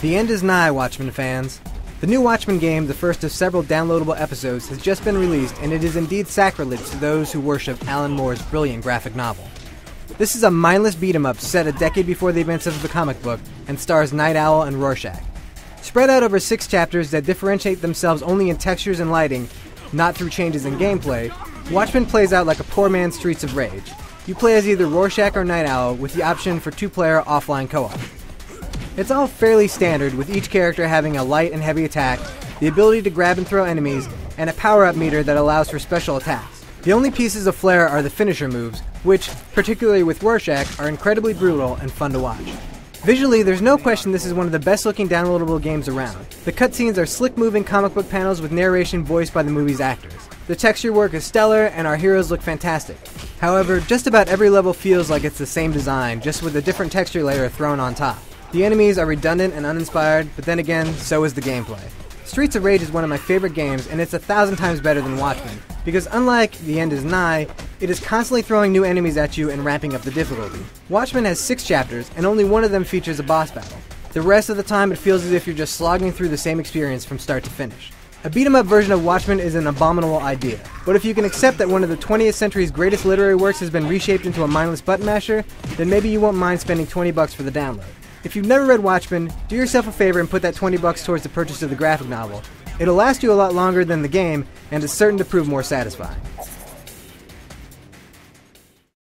The end is nigh, Watchmen fans. The new Watchmen game, the first of several downloadable episodes, has just been released, and it is indeed sacrilege to those who worship Alan Moore's brilliant graphic novel. This is a mindless beat-em-up set a decade before the events of the comic book, and stars Night Owl and Rorschach. Spread out over 6 chapters that differentiate themselves only in textures and lighting, not through changes in gameplay, Watchmen plays out like a poor man's Streets of Rage. You play as either Rorschach or Night Owl, with the option for 2-player offline co-op. It's all fairly standard, with each character having a light and heavy attack, the ability to grab and throw enemies, and a power-up meter that allows for special attacks. The only pieces of flair are the finisher moves, which, particularly with Rorschach, are incredibly brutal and fun to watch. Visually, there's no question this is one of the best-looking downloadable games around. The cutscenes are slick-moving comic book panels with narration voiced by the movie's actors. The texture work is stellar, and our heroes look fantastic. However, just about every level feels like it's the same design, just with a different texture layer thrown on top. The enemies are redundant and uninspired, but then again, so is the gameplay. Streets of Rage is one of my favorite games, and it's 1,000 times better than Watchmen, because unlike The End is Nigh, it is constantly throwing new enemies at you and ramping up the difficulty. Watchmen has 6 chapters, and only one of them features a boss battle. The rest of the time it feels as if you're just slogging through the same experience from start to finish. A beat-em-up version of Watchmen is an abominable idea, but if you can accept that one of the 20th century's greatest literary works has been reshaped into a mindless button masher, then maybe you won't mind spending $20 for the download. If you've never read Watchmen, do yourself a favor and put that $20 towards the purchase of the graphic novel. It'll last you a lot longer than the game, and is certain to prove more satisfying.